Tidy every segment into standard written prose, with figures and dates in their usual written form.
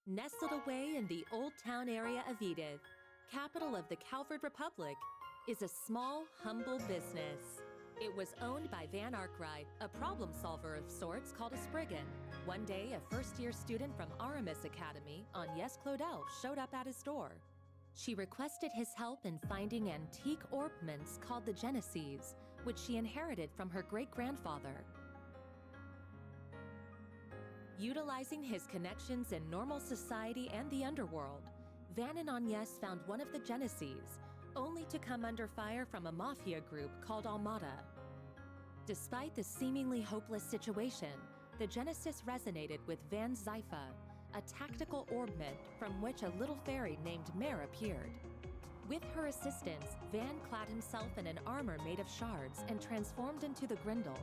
Nestled away in the Old Town area of Edith, capital of the Calvard Republic, is a small, humble business. It was owned by Van Arkwright, a problem solver of sorts called a Spriggan. One day, a first-year student from Aramis Academy, Agnès Claudel, showed up at his door. She requested his help in finding antique orbments called the Genesees, which she inherited from her great-grandfather. Utilizing his connections in normal society and the underworld, Van and Agnès found one of the Genesees, only to come under fire from a mafia group called Almada. Despite the seemingly hopeless situation, the Genesis resonated with Van's Zypha, a tactical orbment from which a little fairy named Mare appeared. With her assistance, Van clad himself in an armor made of shards and transformed into the Grindel.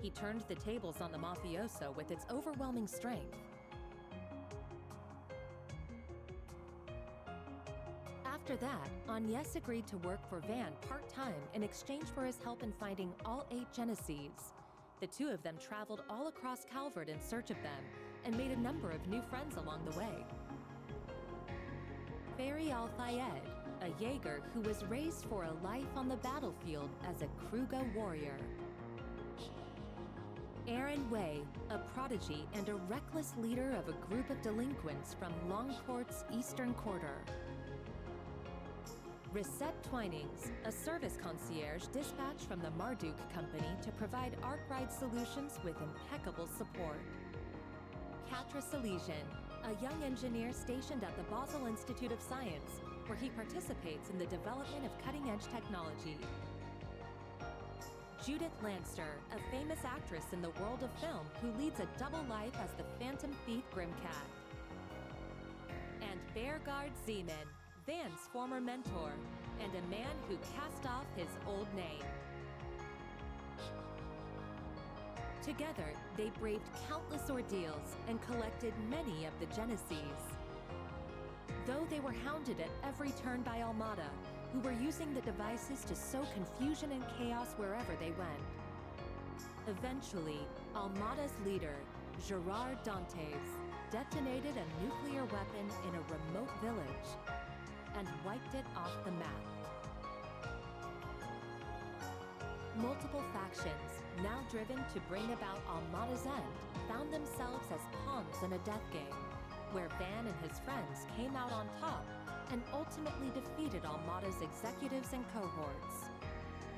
He turned the tables on the mafioso with its overwhelming strength. After that, Agnès agreed to work for Van part-time in exchange for his help in finding all 8 Genesees. The two of them traveled all across Calvard in search of them and made a number of new friends along the way. Fairy Al-Fayed, a Jaeger who was raised for a life on the battlefield as a Kruga warrior. Aaron Way, a prodigy and a reckless leader of a group of delinquents from Longport's Eastern Quarter. Risette Twinings, a service concierge dispatched from the Marduk Company to provide Arkwright solutions with impeccable support. Katra Salesian, a young engineer stationed at the Basel Institute of Science, where he participates in the development of cutting-edge technology. Judith Lanster, a famous actress in the world of film who leads a double life as the Phantom Thief Grimcat. And Beargard Zeman, Van's former mentor, and a man who cast off his old name. Together, they braved countless ordeals and collected many of the Genesees. Though they were hounded at every turn by Almada, who were using the devices to sow confusion and chaos wherever they went. Eventually, Almada's leader, Gerard Dantes, detonated a nuclear weapon in a remote village and wiped it off the map. Multiple factions, now driven to bring about Almada's end, found themselves as pawns in a death game, where Van and his friends came out on top and ultimately defeated Almada's executives and cohorts.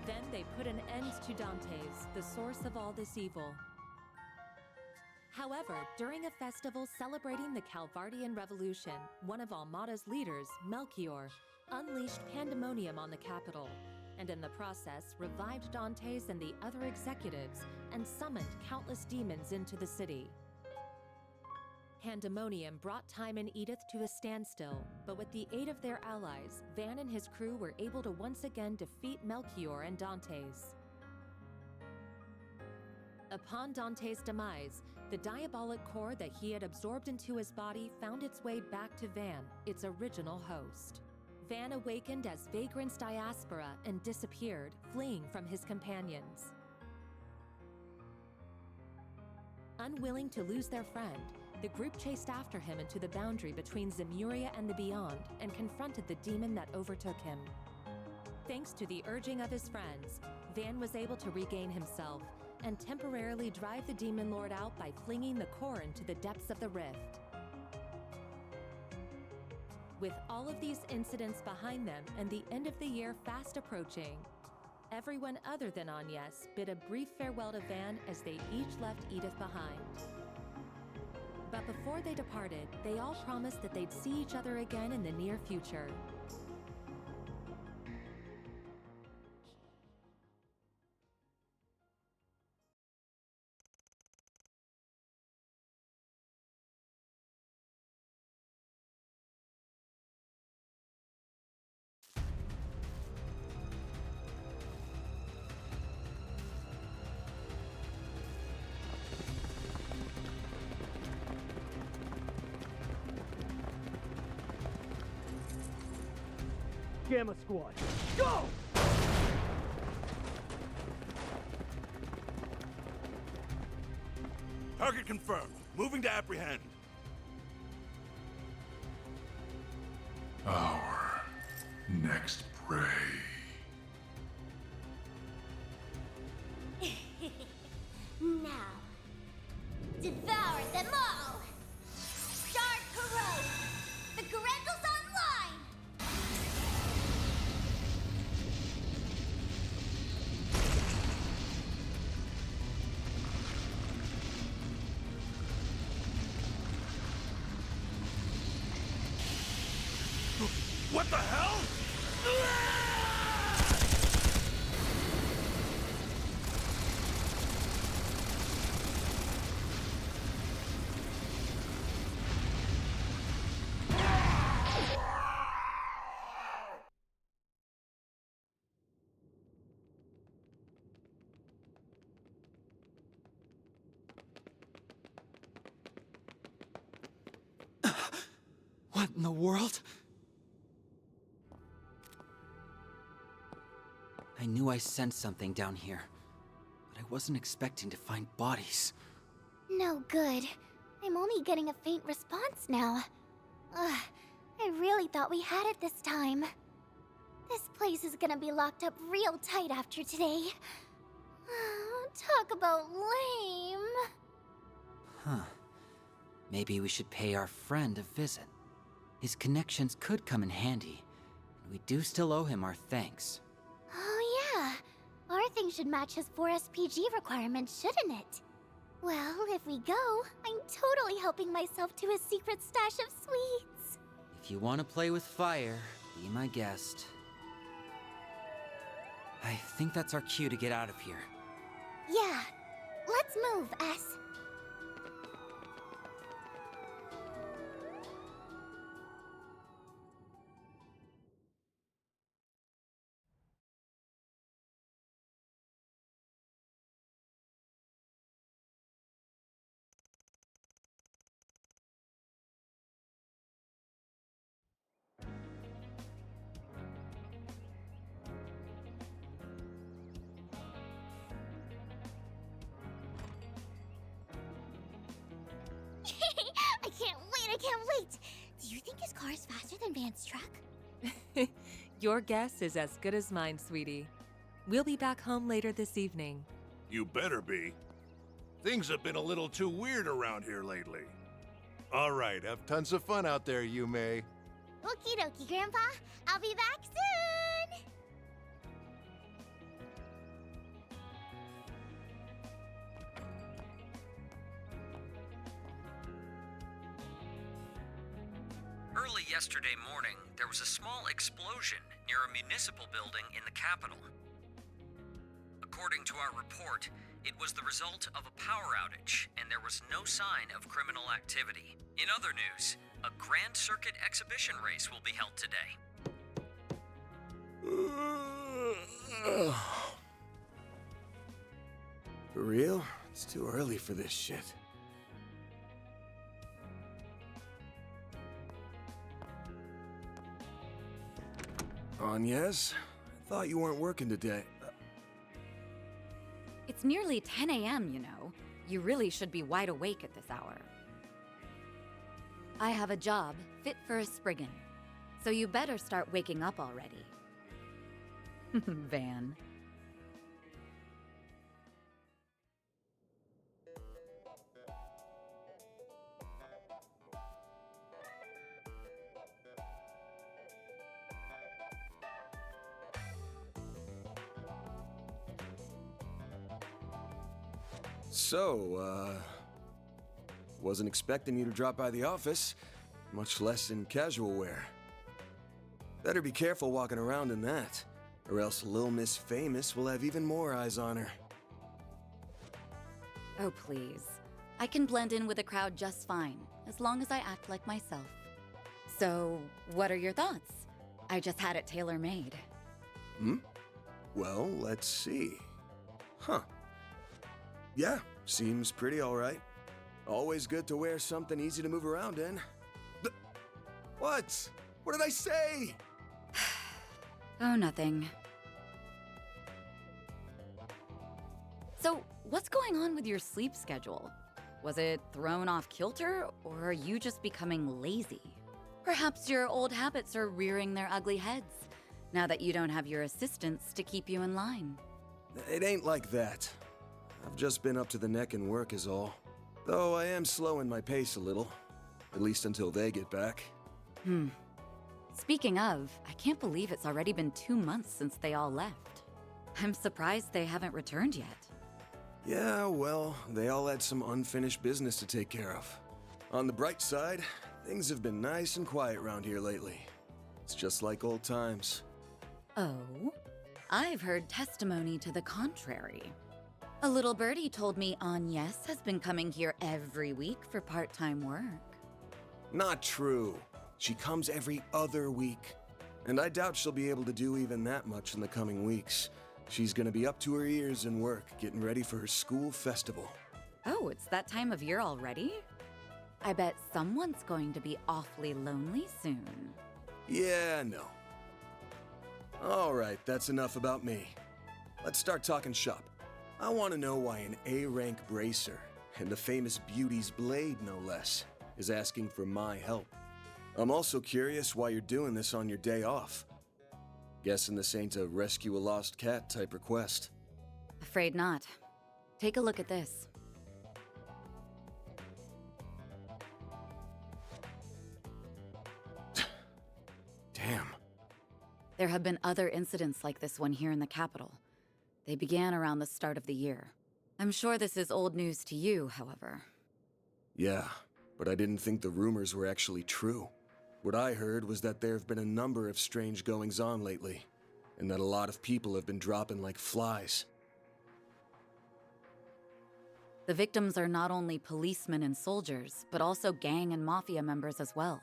Then they put an end to Dantes, the source of all this evil. However, during a festival celebrating the Calvardian Revolution, one of Almada's leaders, Melchior, unleashed pandemonium on the capital, and in the process revived Dantes and the other executives and summoned countless demons into the city. Pandemonium brought time in Edith to a standstill, but with the aid of their allies, Van and his crew were able to once again defeat Melchior and Dantes. Upon Dantes' demise, the diabolic core that he had absorbed into his body found its way back to Van, its original host. Van awakened as Vagrant's diaspora and disappeared, fleeing from his companions. Unwilling to lose their friend, the group chased after him into the boundary between Zemuria and the Beyond and confronted the demon that overtook him. Thanks to the urging of his friends, Van was able to regain himself and temporarily drive the demon lord out by flinging the core into the depths of the rift. With all of these incidents behind them and the end of the year fast approaching, everyone other than Agnès bid a brief farewell to Van as they each left Edith behind. But before they departed, they all promised that they'd see each other again in the near future. Gamma Squad, go! Target confirmed. Moving to apprehend. Our next prey. Now, devour them all! Start corrode! The Grendels online! What the hell? What in the world? I knew I sensed something down here, but I wasn't expecting to find bodies. No good. I'm only getting a faint response now. Ugh, I really thought we had it this time. This place is gonna be locked up real tight after today. Talk about lame. Huh. Maybe we should pay our friend a visit. His connections could come in handy, and we do still owe him our thanks. Oh yeah, our thing should match his 4 SPG requirements, shouldn't it? Well, if we go, I'm totally helping myself to his secret stash of sweets. If you want to play with fire, be my guest. I think that's our cue to get out of here. Yeah, let's move, S. I can't wait! Do you think his car is faster than Van's truck? Your guess is as good as mine, sweetie. We'll be back home later this evening. You better be. Things have been a little too weird around here lately. All right, have tons of fun out there, Yume. Okie dokie, Grandpa. I'll be back soon! Early yesterday morning, there was a small explosion near a municipal building in the capital. According to our report, it was the result of a power outage, and there was no sign of criminal activity. In other news, a Grand Circuit exhibition race will be held today. For real? It's too early for this shit. Agnes? I thought you weren't working today. It's nearly 10 a.m., you know. You really should be wide awake at this hour. I have a job fit for a Spriggan, so you better start waking up already. Van. So, wasn't expecting you to drop by the office, much less in casual wear. Better be careful walking around in that, or else Lil Miss Famous will have even more eyes on her. Oh, please. I can blend in with the crowd just fine, as long as I act like myself. So, what are your thoughts? I just had it tailor-made. Well, let's see. Huh. Yeah, seems pretty alright. Always good to wear something easy to move around in. What? What did I say? Oh, nothing. So, what's going on with your sleep schedule? Was it thrown off kilter, or are you just becoming lazy? Perhaps your old habits are rearing their ugly heads, now that you don't have your assistants to keep you in line. It ain't like that. I've just been up to the neck in work is all. Though I am slowing my pace a little. At least until they get back. Speaking of, I can't believe it's already been 2 months since they all left. I'm surprised they haven't returned yet. Yeah, well, they all had some unfinished business to take care of. On the bright side, things have been nice and quiet around here lately. It's just like old times. Oh? I've heard testimony to the contrary. A little birdie told me NIS has been coming here every week for part-time work. Not true. She comes every other week. And I doubt she'll be able to do even that much in the coming weeks. She's gonna be up to her ears in work, getting ready for her school festival. Oh, it's that time of year already? I bet someone's going to be awfully lonely soon. Yeah, no. Alright, that's enough about me. Let's start talking shop. I want to know why an A-rank bracer, and the famous beauty's blade no less, is asking for my help. I'm also curious why you're doing this on your day off. Guessing this ain't a rescue a lost cat type request. Afraid not. Take a look at this. Damn. There have been other incidents like this one here in the capital. They began around the start of the year. I'm sure this is old news to you, however. Yeah, but I didn't think the rumors were actually true. What I heard was that there have been a number of strange goings-on lately, and that a lot of people have been dropping like flies. The victims are not only policemen and soldiers, but also gang and mafia members as well.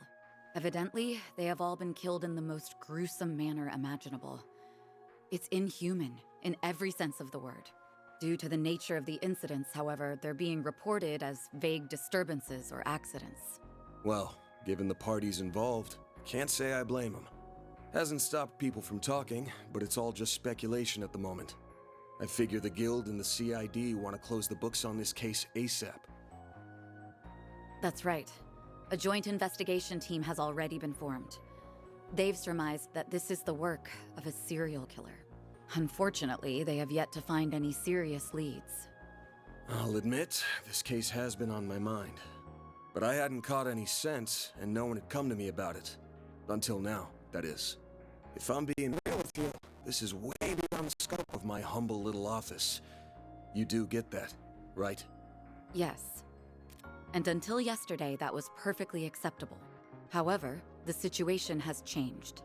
Evidently, they have all been killed in the most gruesome manner imaginable. It's inhuman, in every sense of the word. Due to the nature of the incidents, however, they're being reported as vague disturbances or accidents. Well, given the parties involved, can't say I blame them. Hasn't stopped people from talking, but it's all just speculation at the moment. I figure the Guild and the CID want to close the books on this case ASAP. That's right. A joint investigation team has already been formed. They've surmised that this is the work of a serial killer. Unfortunately, they have yet to find any serious leads. I'll admit, this case has been on my mind. But I hadn't caught any sense, and no one had come to me about it. Until now, that is. If I'm being real with you, this is way beyond the scope of my humble little office. You do get that, right? Yes. And until yesterday, that was perfectly acceptable. However, the situation has changed.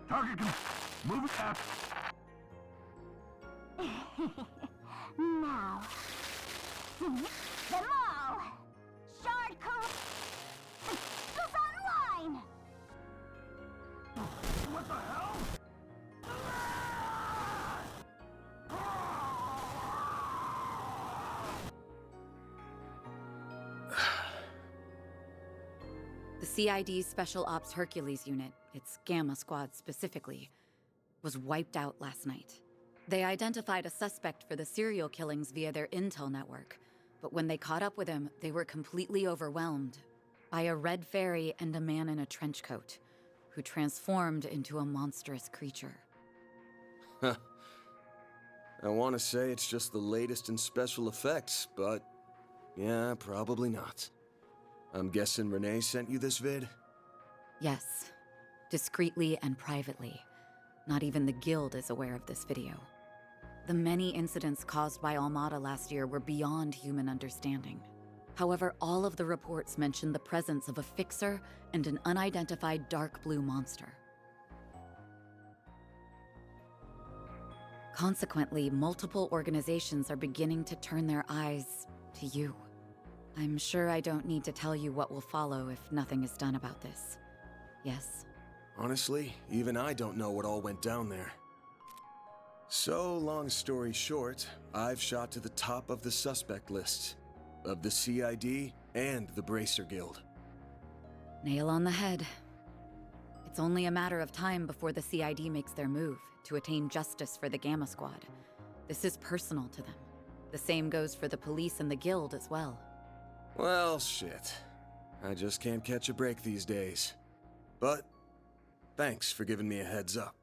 Target move it up. Now, seize them all! Shard is online! What the hell? The CID's Special Ops Hercules unit, its Gamma Squad specifically, was wiped out last night. They identified a suspect for the serial killings via their intel network, but when they caught up with him, they were completely overwhelmed by a red fairy and a man in a trench coat, who transformed into a monstrous creature. Huh. I want to say it's just the latest in special effects, but yeah, probably not. I'm guessing Renee sent you this vid? Yes, discreetly and privately. Not even the Guild is aware of this video. The many incidents caused by Armada last year were beyond human understanding. However, all of the reports mentioned the presence of a fixer and an unidentified dark blue monster. Consequently, multiple organizations are beginning to turn their eyes to you. I'm sure I don't need to tell you what will follow if nothing is done about this. Yes? Honestly, even I don't know what all went down there. So, long story short, I've shot to the top of the suspect list. Of the CID and the Bracer Guild. Nail on the head. It's only a matter of time before the CID makes their move to attain justice for the Gamma Squad. This is personal to them. The same goes for the police and the guild as well. Well, shit. I just can't catch a break these days. But thanks for giving me a heads up.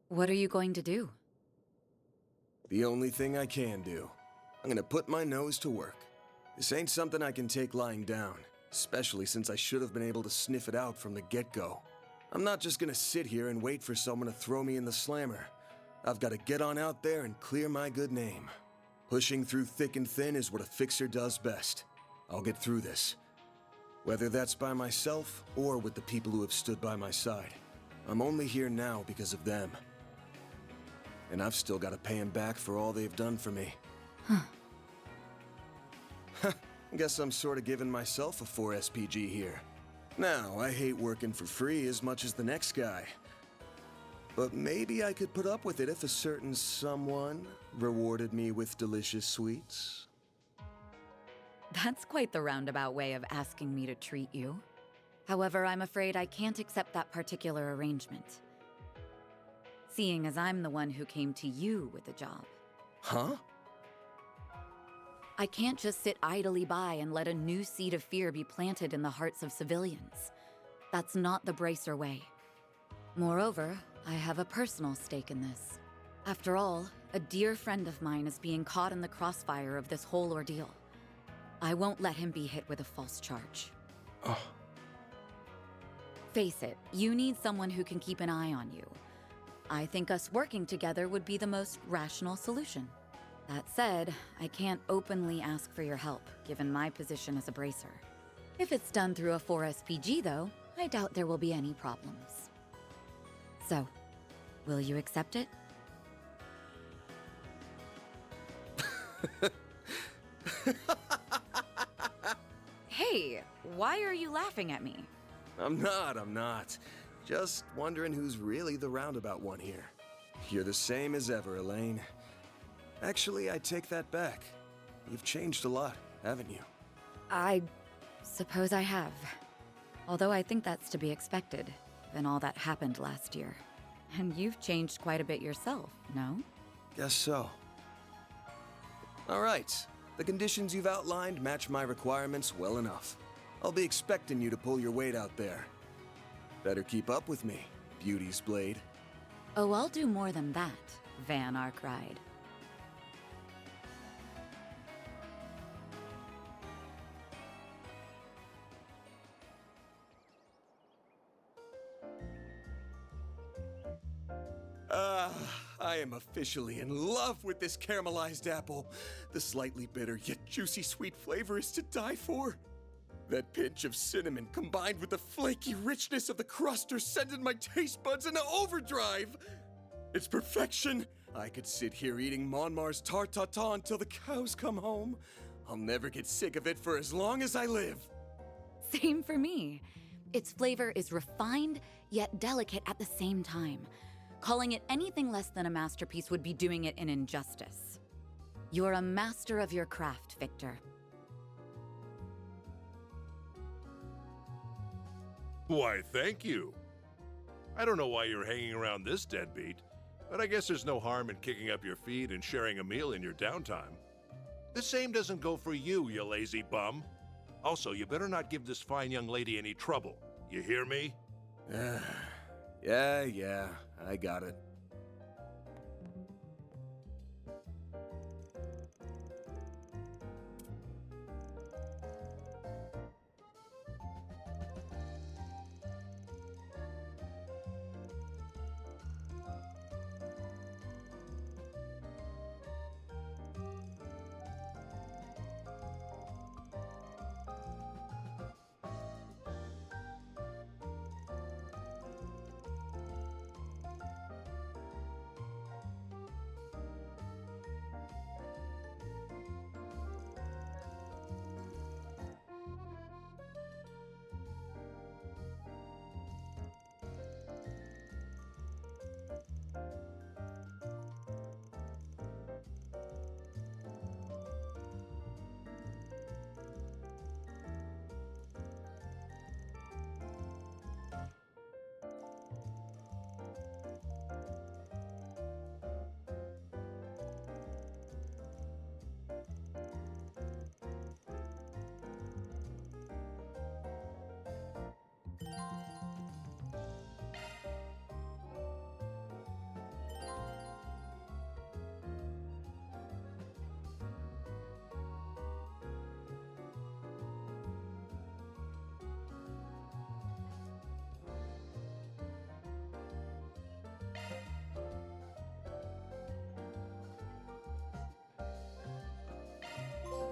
What are you going to do? The only thing I can do. I'm gonna put my nose to work. This ain't something I can take lying down, especially since I should have been able to sniff it out from the get-go. I'm not just gonna sit here and wait for someone to throw me in the slammer. I've gotta get on out there and clear my good name. Pushing through thick and thin is what a fixer does best. I'll get through this. Whether that's by myself or with the people who have stood by my side. I'm only here now because of them. And I've still gotta pay them back for all they've done for me. Guess I'm sort of giving myself a 4 SPG here. Now, I hate working for free as much as the next guy. But maybe I could put up with it if a certain someone rewarded me with delicious sweets. That's quite the roundabout way of asking me to treat you. However, I'm afraid I can't accept that particular arrangement. Seeing as I'm the one who came to you with the job. Huh? I can't just sit idly by and let a new seed of fear be planted in the hearts of civilians. That's not the Bracer way. Moreover, I have a personal stake in this. After all, a dear friend of mine is being caught in the crossfire of this whole ordeal. I won't let him be hit with a false charge. Oh. Face it, you need someone who can keep an eye on you. I think us working together would be the most rational solution. That said, I can't openly ask for your help, given my position as a Bracer. If it's done through a 4 SPG, though, I doubt there will be any problems. So, will you accept it? Hey, why are you laughing at me? I'm not. Just wondering who's really the roundabout one here. You're the same as ever, Elaine. Actually, I take that back. You've changed a lot, haven't you? I suppose I have. Although I think that's to be expected, given all that happened last year. And you've changed quite a bit yourself, no? Guess so. All right. The conditions you've outlined match my requirements well enough. I'll be expecting you to pull your weight out there. Better keep up with me, Beauty's Blade. Oh, I'll do more than that, Van Arkride. I am officially in love with this caramelized apple. The slightly bitter yet juicy sweet flavor is to die for. That pinch of cinnamon combined with the flaky richness of the crust are sending my taste buds into overdrive. It's perfection. I could sit here eating Monmar's tart tatin until the cows come home. I'll never get sick of it for as long as I live. Same for me. Its flavor is refined, yet delicate at the same time. Calling it anything less than a masterpiece would be doing it an injustice. You're a master of your craft, Victor. Why, thank you. I don't know why you're hanging around this deadbeat, but I guess there's no harm in kicking up your feet and sharing a meal in your downtime. The same doesn't go for you, you lazy bum. Also, you better not give this fine young lady any trouble. You hear me? Yeah, I got it.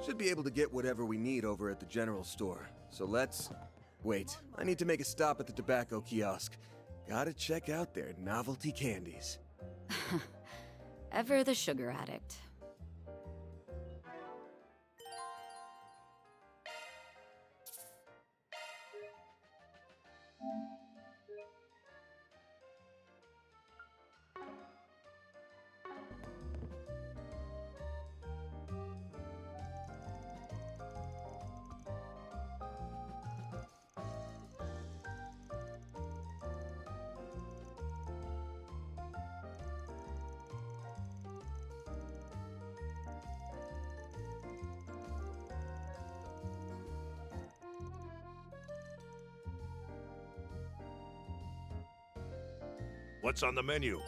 Should be able to get whatever we need over at the general store. So let's... Wait, I need to make a stop at the tobacco kiosk. Gotta check out their novelty candies. Ever the sugar addict. What's on the menu?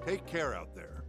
Take care out there.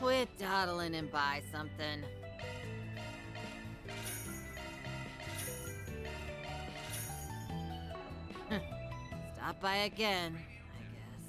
Quit dawdling and buy something. Stop by again, I guess.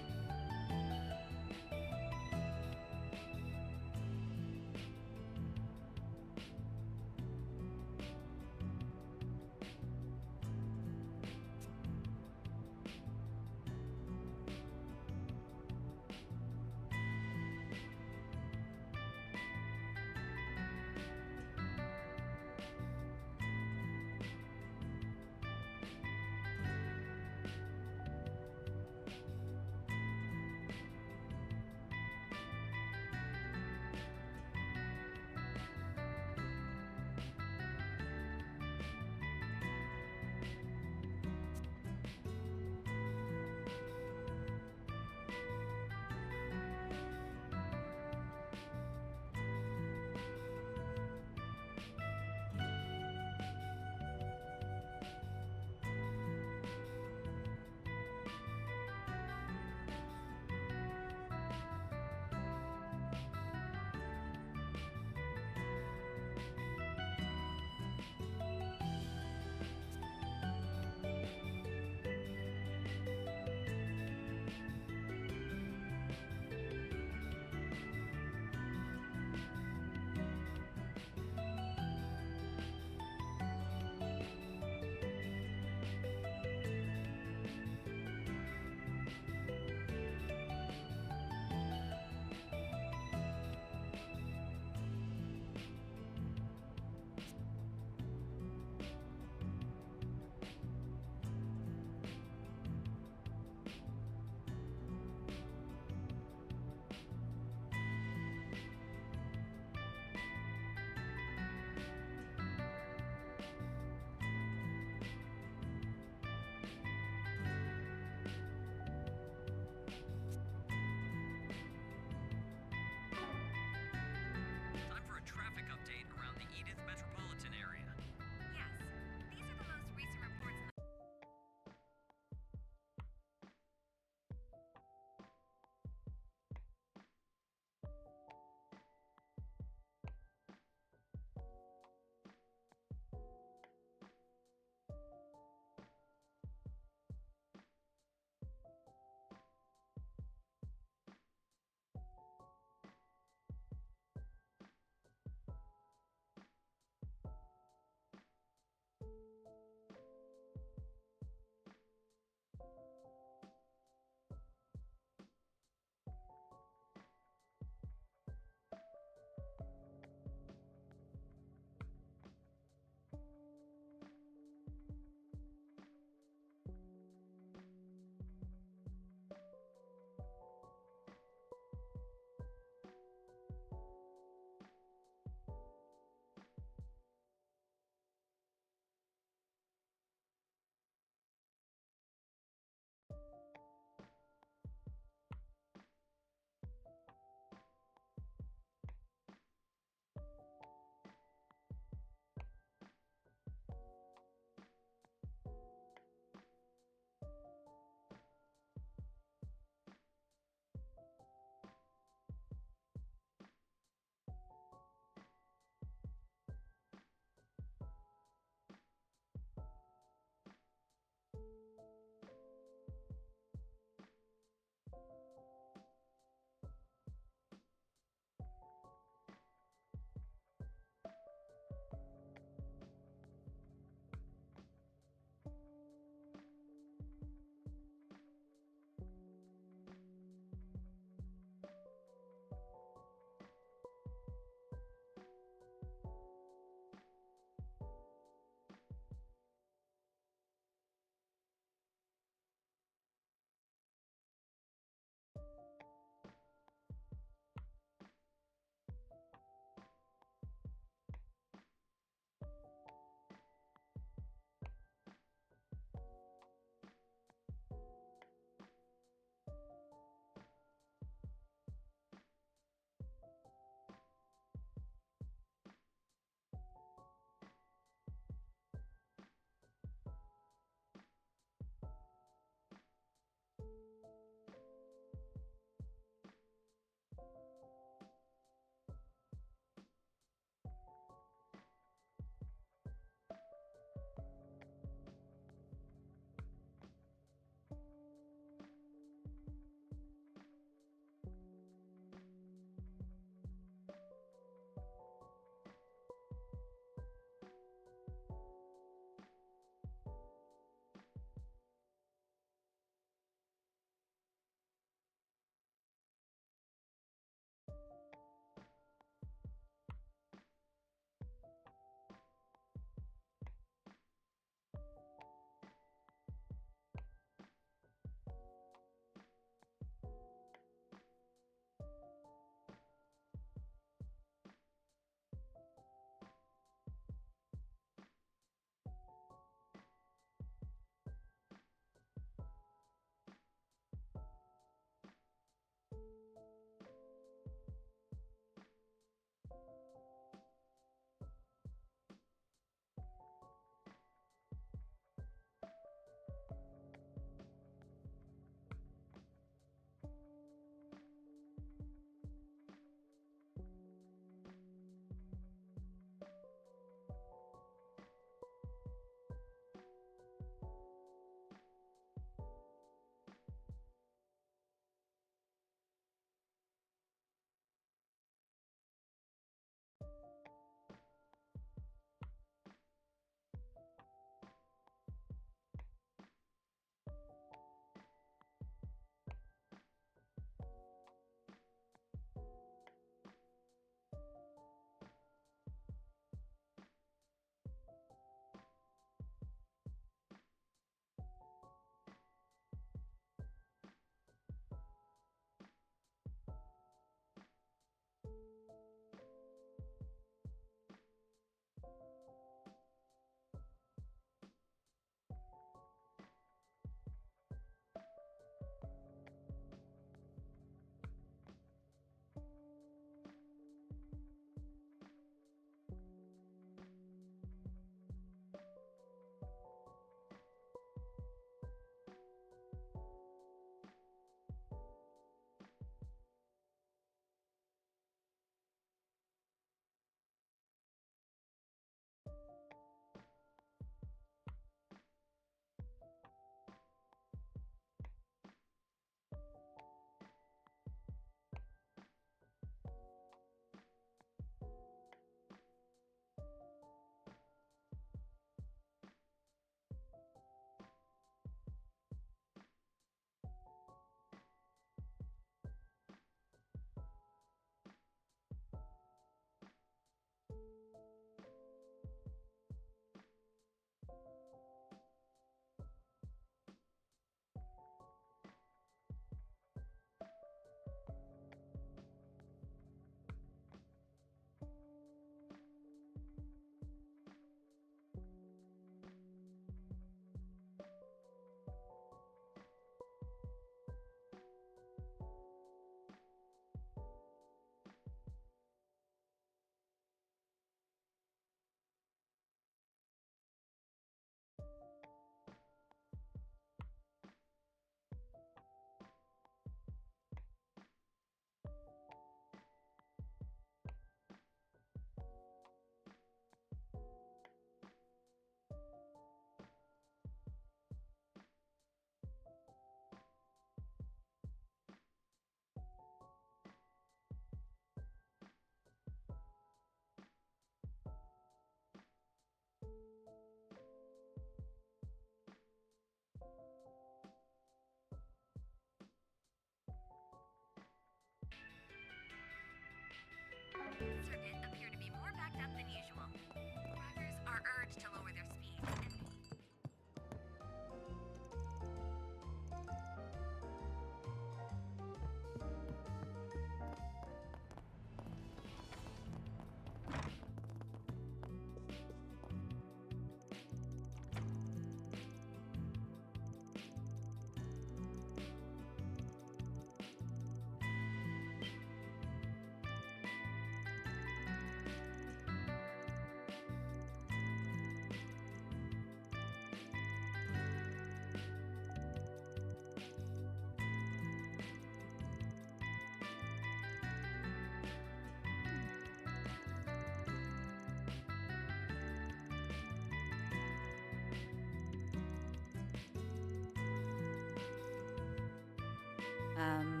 Um...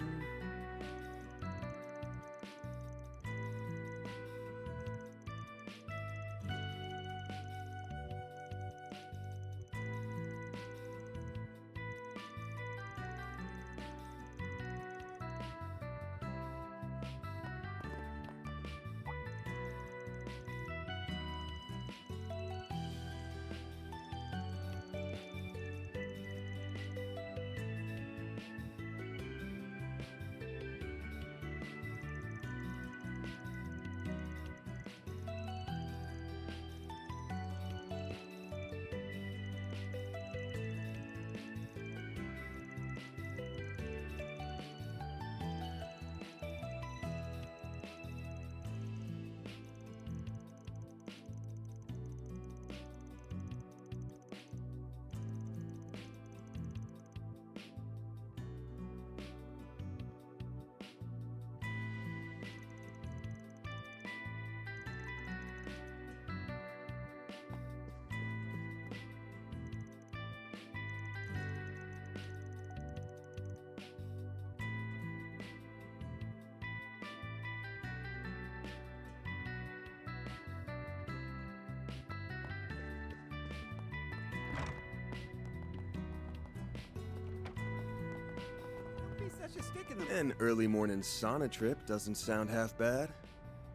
An early morning sauna trip doesn't sound half bad.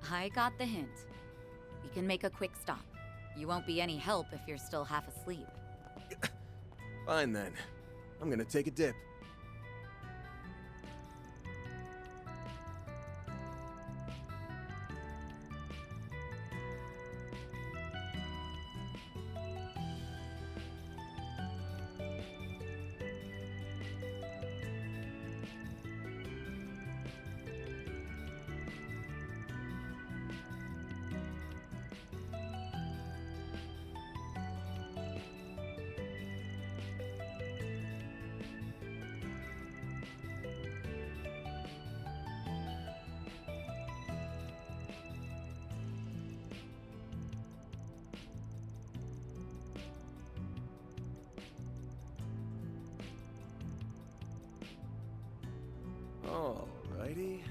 I got the hint. We can make a quick stop. You won't be any help if you're still half asleep. Fine then. I'm gonna take a dip. Alrighty.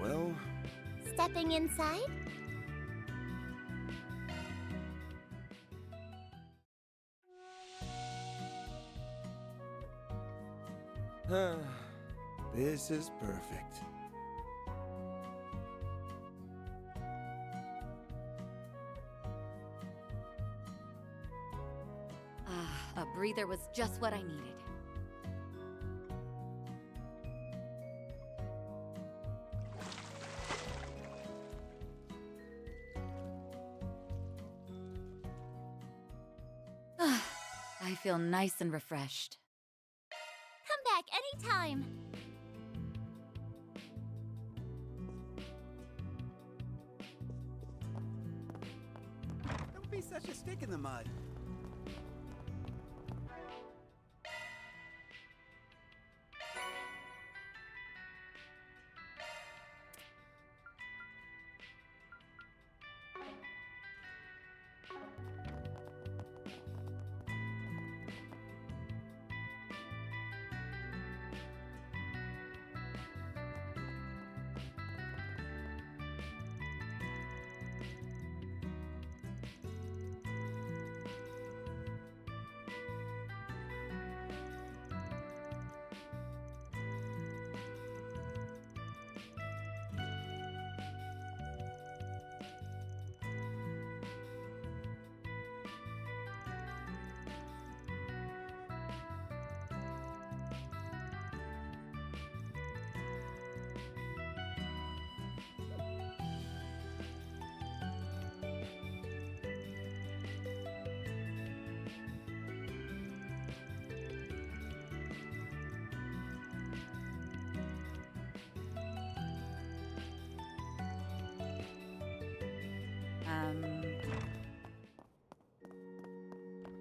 Well... Stepping inside? This is perfect. A breather was just what I needed. I feel nice and refreshed. Come back anytime. Don't be such a stick in the mud.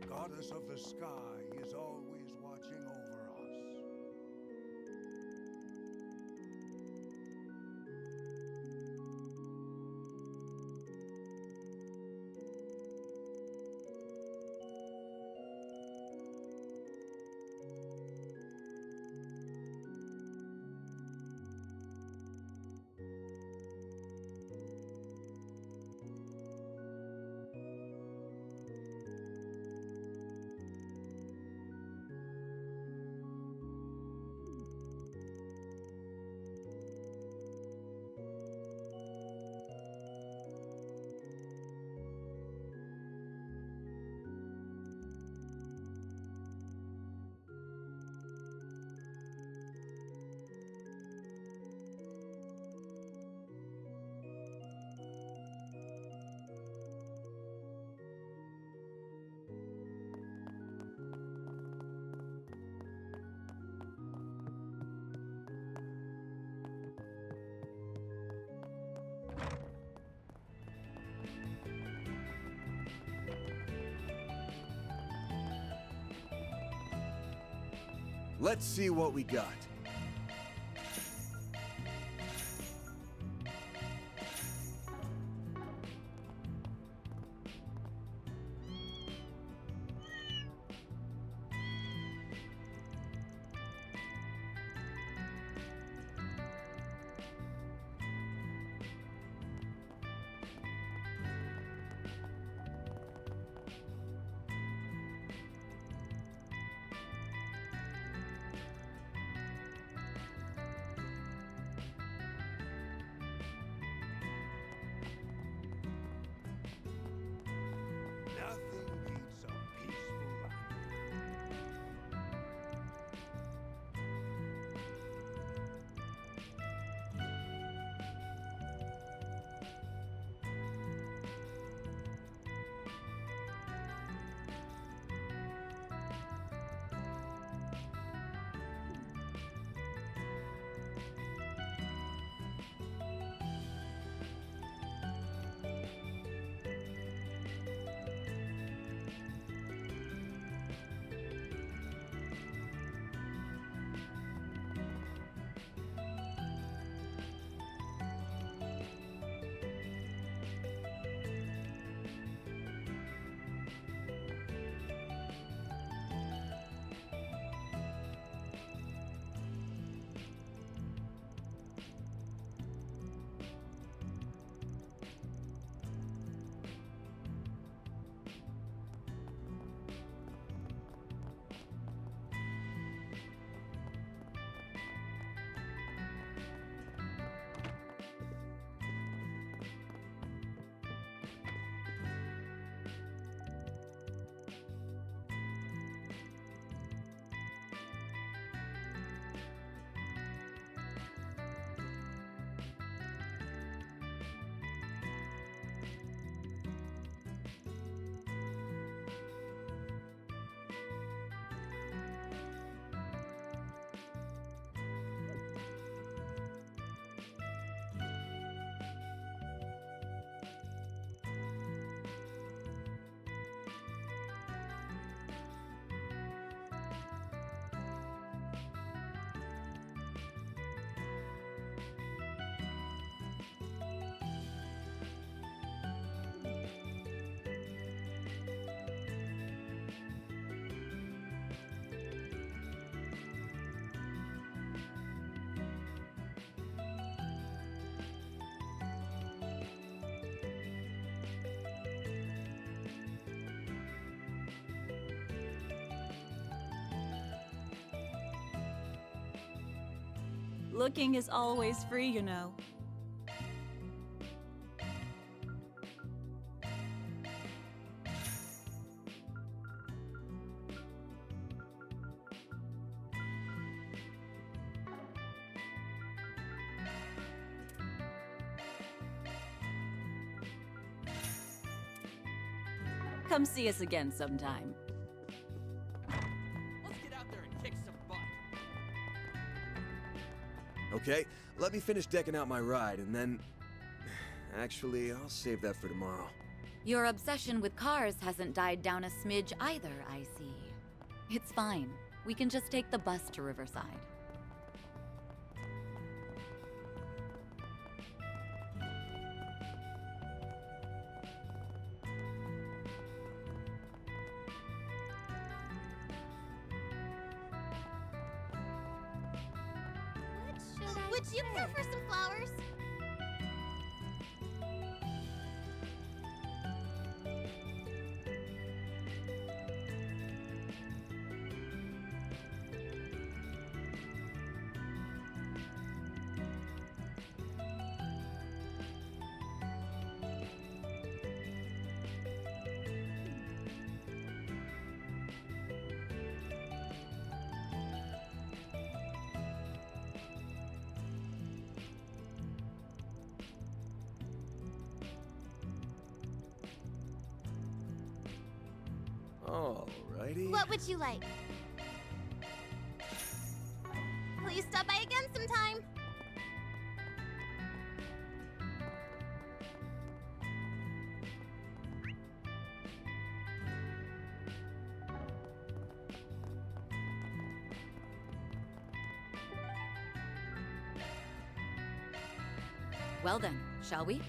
Goddess of the sky is always watching over us. Let's see what we got. Nothing beats a peaceful life. Looking is always free, you know. Come see us again sometime. Let's get out there and kick some butt. Okay, let me finish decking out my ride, and then... Actually, I'll save that for tomorrow. Your obsession with cars hasn't died down a smidge either, I see. It's fine. We can just take the bus to Riverside. Would you prefer some flowers? Alrighty. What would you like? Please stop by again sometime. Well then, shall we?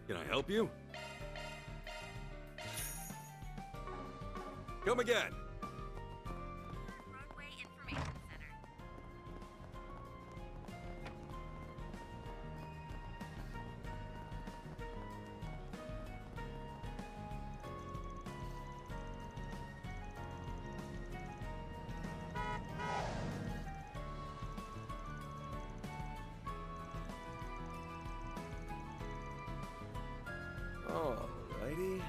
Can I help you? Come again. Roadway Information Center. Alrighty.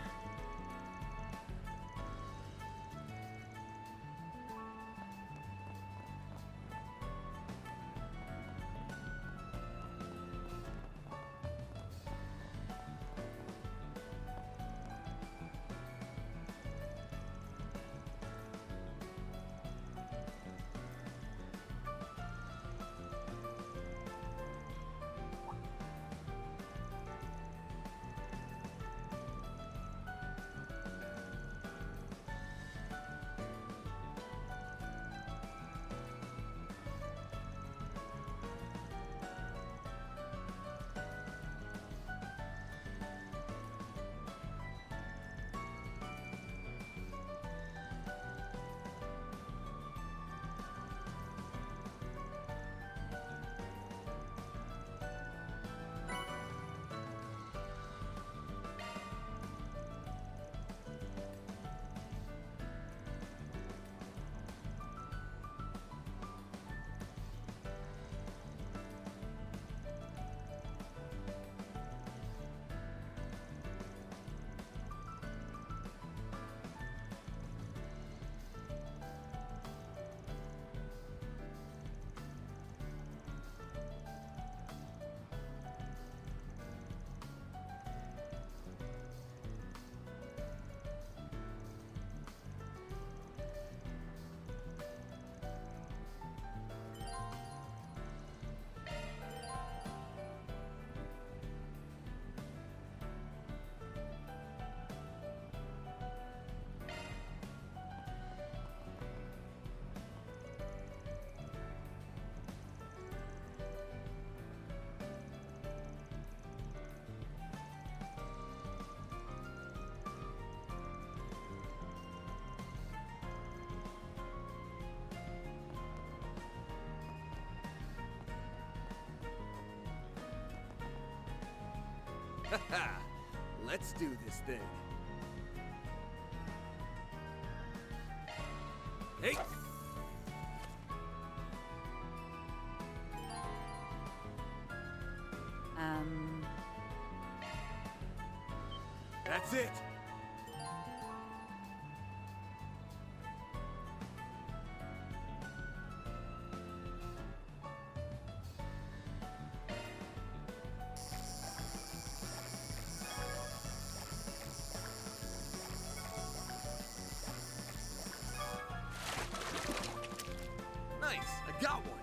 Haha! Let's do this thing. Hey! That's it! Nice! I got one!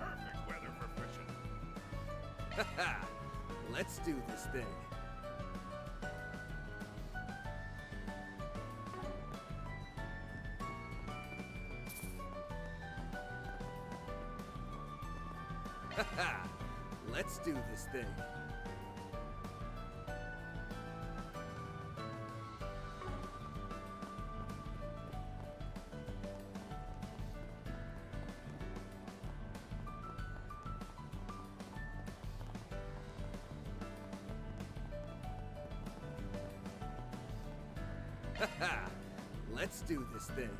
Perfect weather for fishing. Haha! Let's do this thing. Haha! Let's do this thing. Haha! Let's do this thing.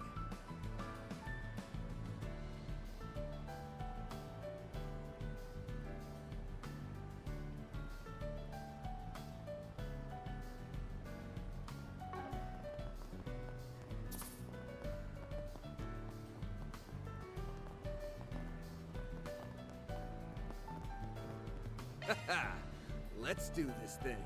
Haha! Let's do this thing.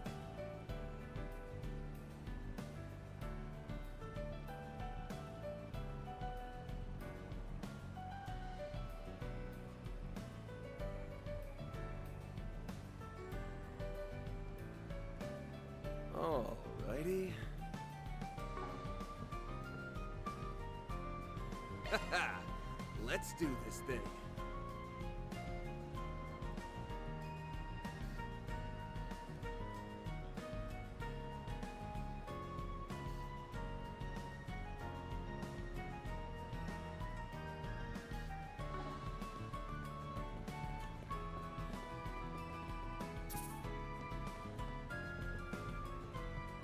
Alrighty. Let's do this thing.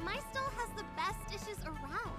My stall has the best dishes around.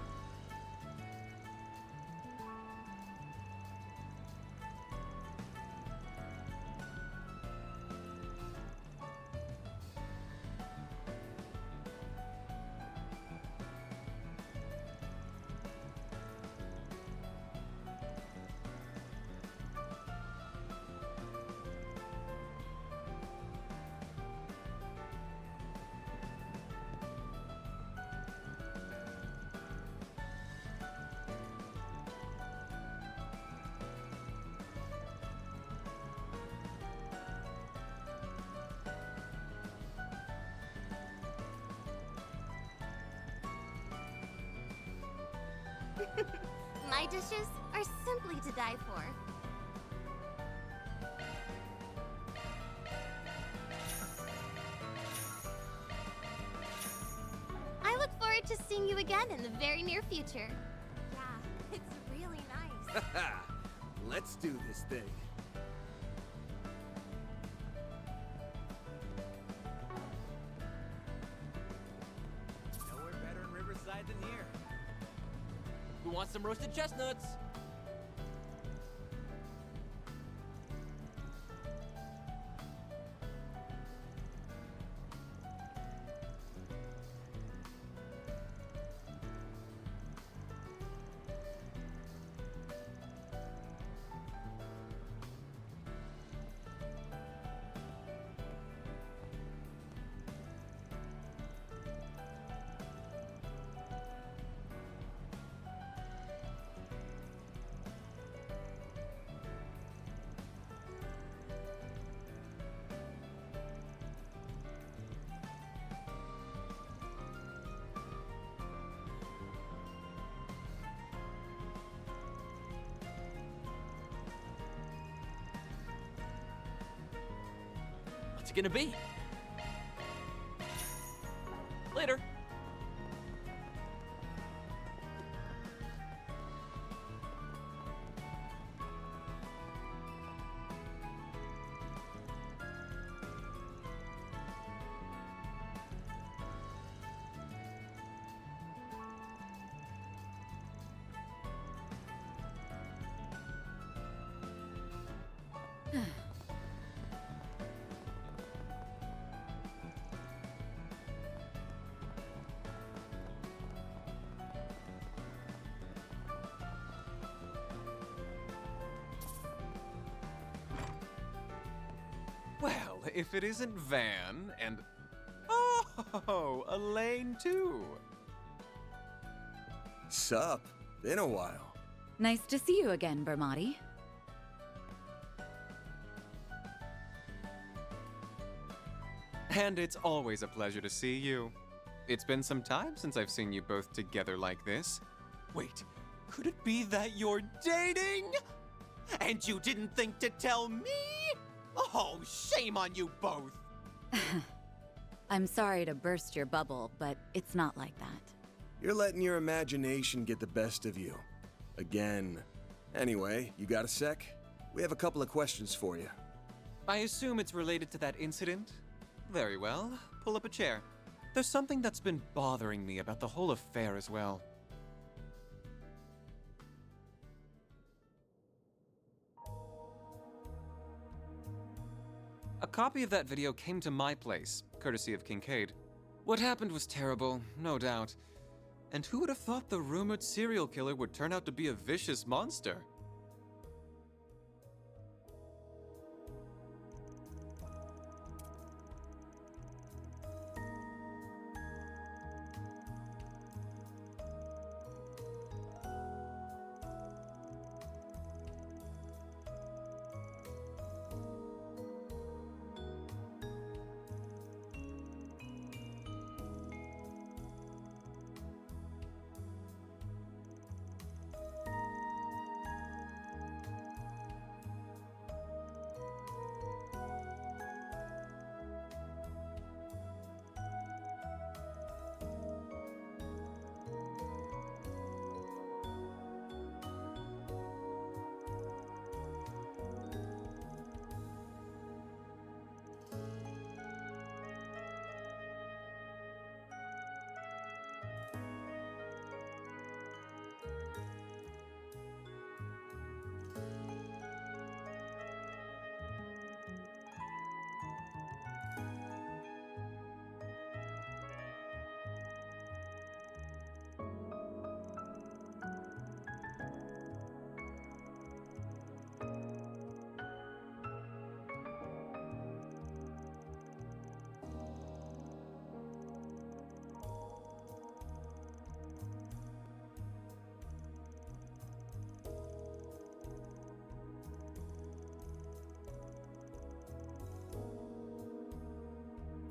My dishes are simply to die for. I look forward to seeing you again in the very near future. Yeah, it's really nice. Let's do this thing. Nowhere better in Riverside than here. Who wants some roasted chestnuts? What's it gonna be? Later. Well, if it isn't Van and... Oh, Elaine too. Sup? Been a while. Nice to see you again, Bermati. And it's always a pleasure to see you. It's been some time since I've seen you both together like this. Wait, could it be that you're dating? And you didn't think to tell me? Oh, shame on you both! I'm sorry to burst your bubble, but it's not like that. You're letting your imagination get the best of you. Again. Anyway, you got a sec? We have a couple of questions for you. I assume it's related to that incident? Very well. Pull up a chair. There's something that's been bothering me about the whole affair as well. A copy of that video came to my place, courtesy of Kincaid. What happened was terrible, no doubt. And who would have thought the rumored serial killer would turn out to be a vicious monster?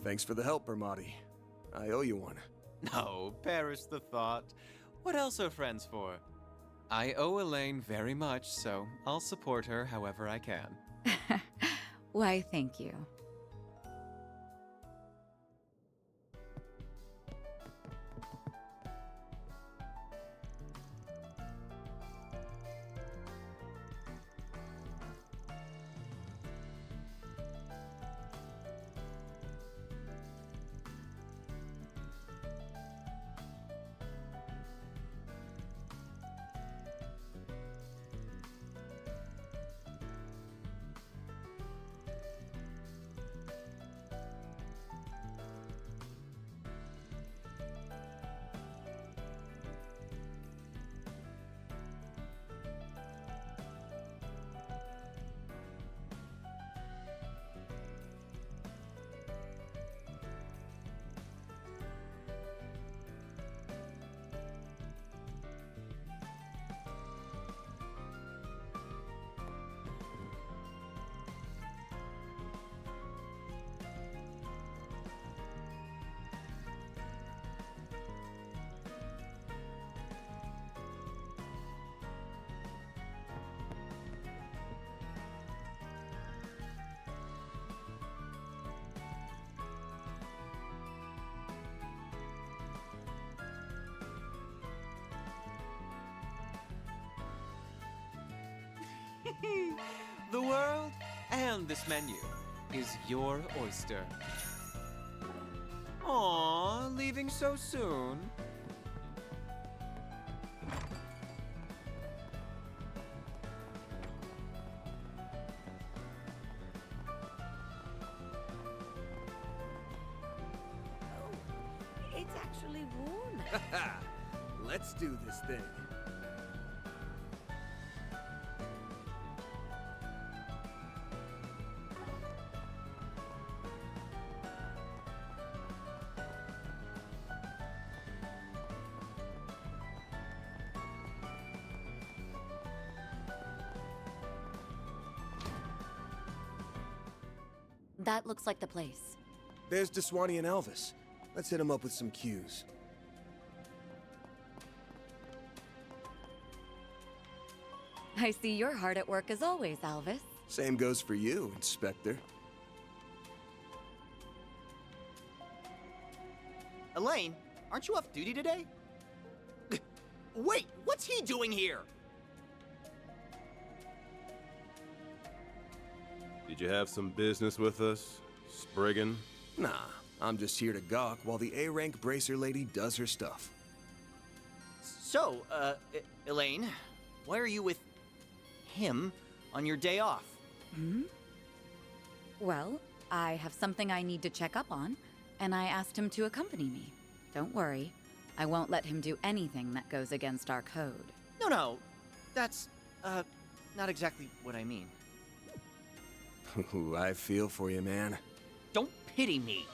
Thanks for the help, Ermati. I owe you one. No, perish the thought. What else are friends for? I owe Elaine very much, so I'll support her however I can. Why, thank you. The world and this menu is your oyster. Aw, leaving so soon? It's actually warm. Let's do this thing. That looks like the place. There's Deswani and Elvis. Let's hit them up with some cues. I see you're hard at work as always, Elvis. Same goes for you, Inspector. Elaine, aren't you off duty today? Wait, what's he doing here? Did you have some business with us, Spriggan? Nah, I'm just here to gawk while the A-rank bracer lady does her stuff. So, Elaine, why are you with him on your day off? Well, I have something I need to check up on, and I asked him to accompany me. Don't worry, I won't let him do anything that goes against our code. No, that's, not exactly what I mean. Ooh, I feel for you, man. Don't pity me.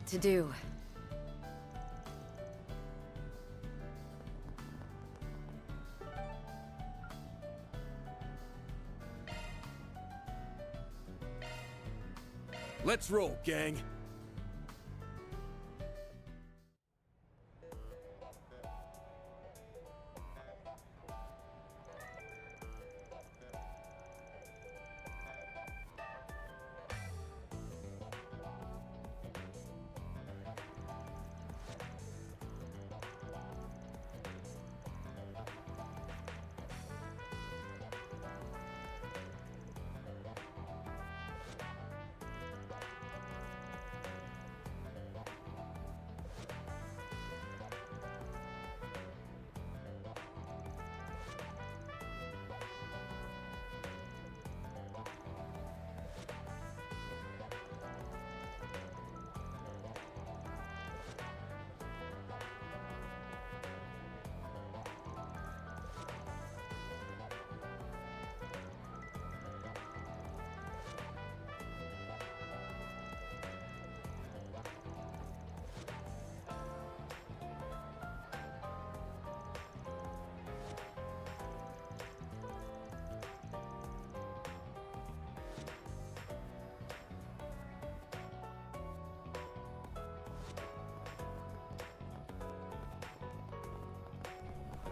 What to do? Let's roll, gang.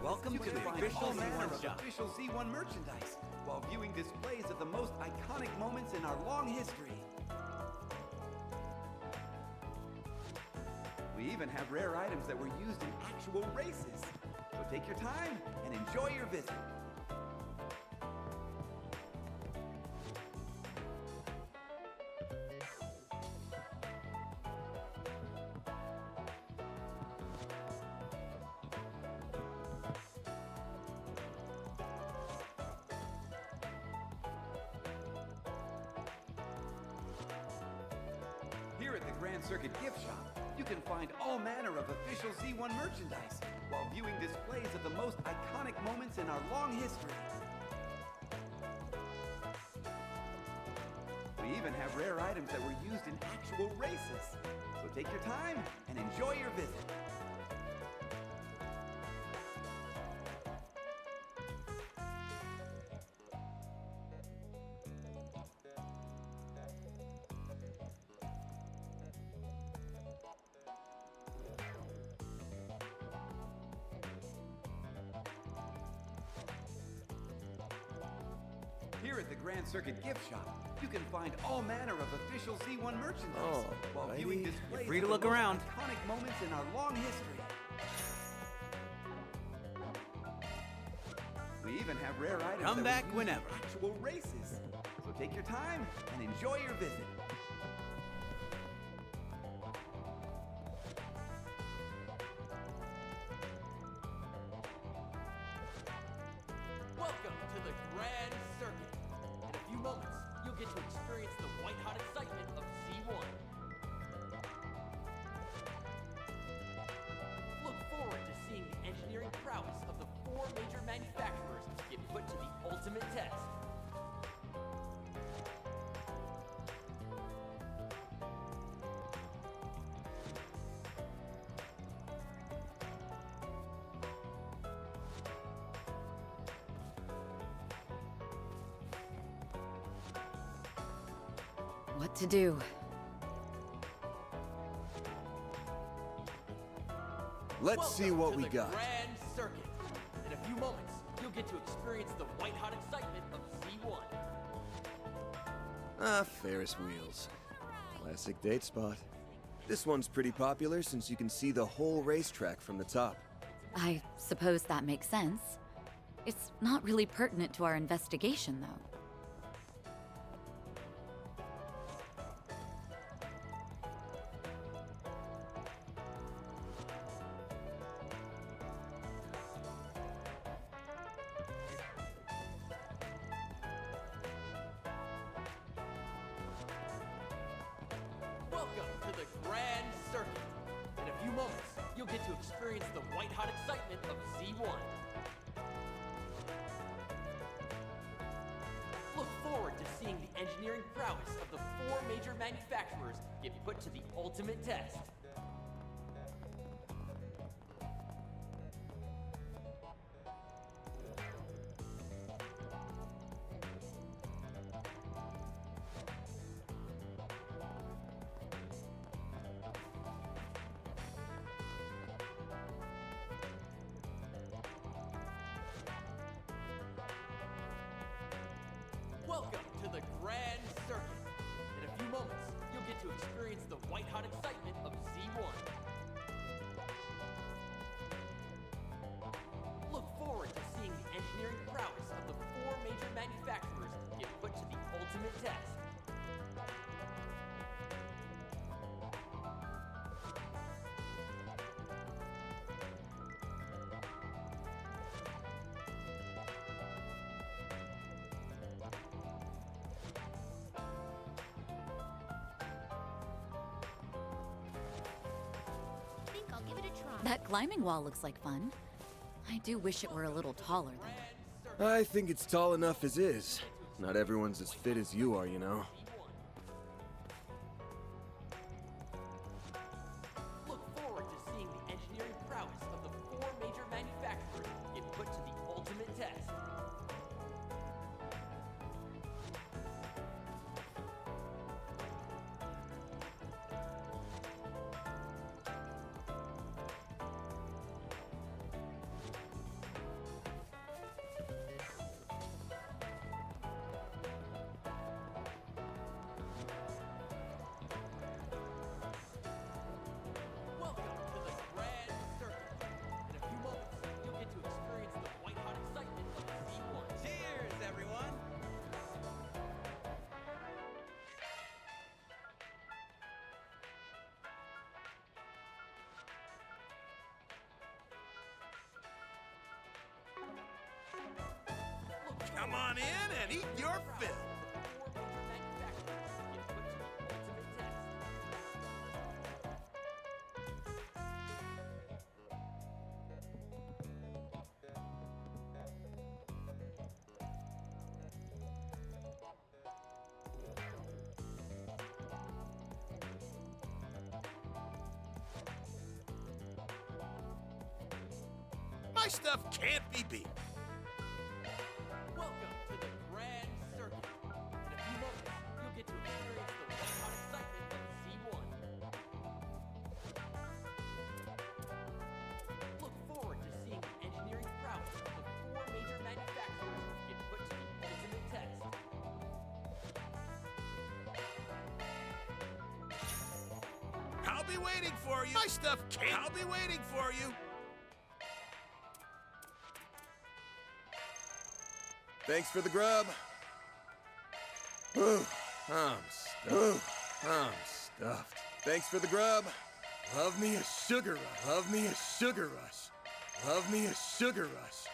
Welcome to the official manner of official Z1 merchandise, while viewing displays of the most iconic moments in our long history. We even have rare items that were used in actual races. So take your time and enjoy your visit. Here at the Grand Circuit Gift Shop, you can find all manner of official Z1 merchandise while viewing displays of the most iconic moments in our long history. We even have rare items that were used in actual races. So take your time and enjoy your visit. Here at the Grand Circuit Gift Shop, you can find all manner of official Z1 merchandise while viewing displays free to of look the most around. iconic moments in our long history. We even have rare items Come that back were used in whenever. actual races. So take your time and enjoy your visit. Welcome to the Grand Circuit. In a few moments, you'll get to experience the white-hot excitement of Z1. Look forward to seeing the engineering prowess of the 4 major manufacturers get put to the ultimate test. What to do? Let's see what we the got. Grand Circuit. In a few moments, you'll get to experience the white-hot excitement of Z1. Ah, Ferris wheels. Classic date spot. This one's pretty popular since you can see the whole racetrack from the top. I suppose that makes sense. It's not really pertinent to our investigation, though. Welcome to the Grand Circuit. In a few moments, you'll get to experience the white-hot excitement of Z1. Look forward to seeing the engineering engineering prowess of the 4 major manufacturers get put to the ultimate test. Welcome to the Grand Circuit. In a few moments, you'll get to experience the white-hot excitement of Z1. Look forward to seeing the engineering prowess of the 4 major manufacturers get put to the ultimate test. Think I'll give it a try. That climbing wall looks like fun. I do wish it were a little taller, though. I think it's tall enough as is. Not everyone's as fit as you are, you know. Look forward to seeing the engineering prowess of the 4 major manufacturers get put to the ultimate test. Welcome to the Grand Circuit. In a few moments, you'll get to experience the white-hot excitement of Z1. Cheers, everyone! Come on in and eat your fill. 4 major manufacturers get put to the ultimate test. My stuff can't be beat. Welcome to the Grand Circuit. In a few moments, you'll get to experience the white-hot excitement of Z1. Look forward to seeing the engineering prowess of the 4 major manufacturers get put to the ultimate test. I'll be waiting for you. My stuff can't. I'll be waiting for you. Thanks for the grub. Ooh, I'm stuffed. Ooh, I'm stuffed. Thanks for the grub. Love me a sugar rush. Love me a sugar rush. Love me a sugar rush.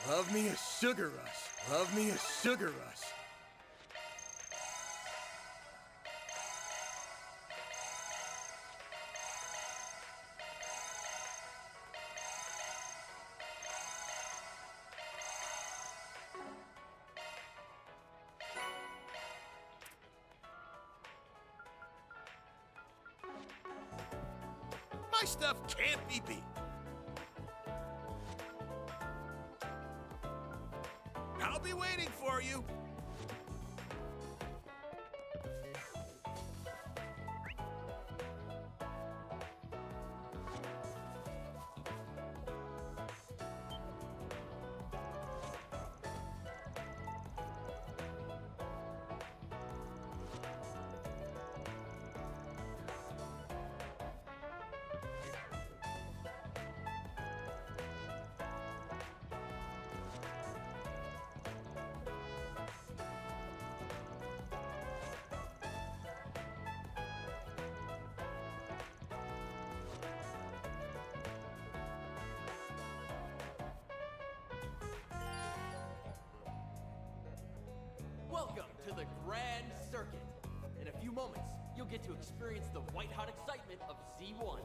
Love me a sugar rush. Love me a sugar rush. My stuff can't be beat. I'll be waiting for you. Welcome to the Grand Circuit. In a few moments, you'll get to experience the white-hot excitement of Z1.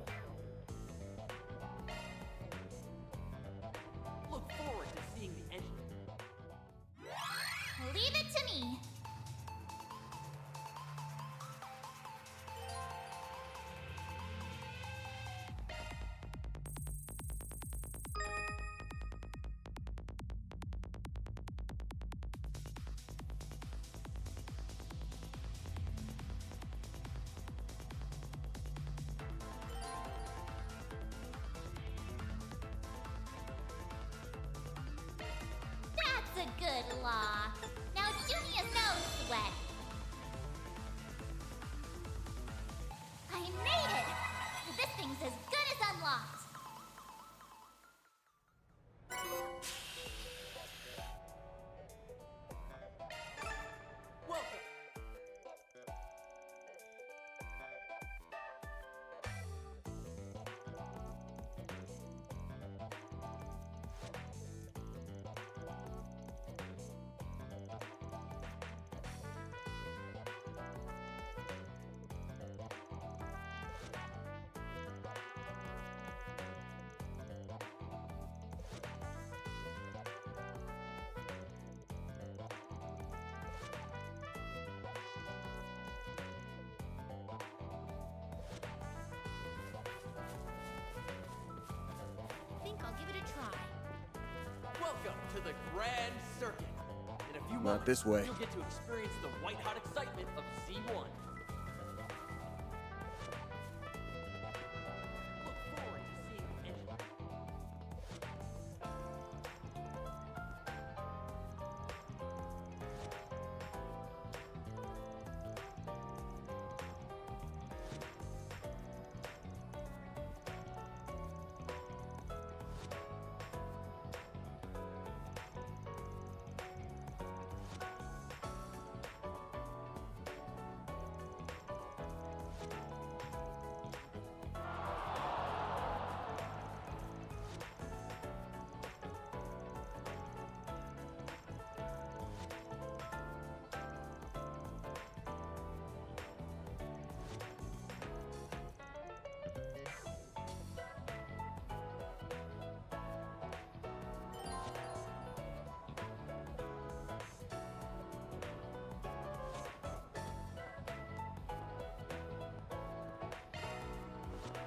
Look forward to seeing the engine. Leave it to me. a good law. Now do me a nose sweat. I made it! This thing's as good as unlocked. I'll give it a try. Welcome to the Grand Circuit. In a few Not moments, this way. you'll get to experience the white-hot excitement of Z1. Look forward to seeing the engine.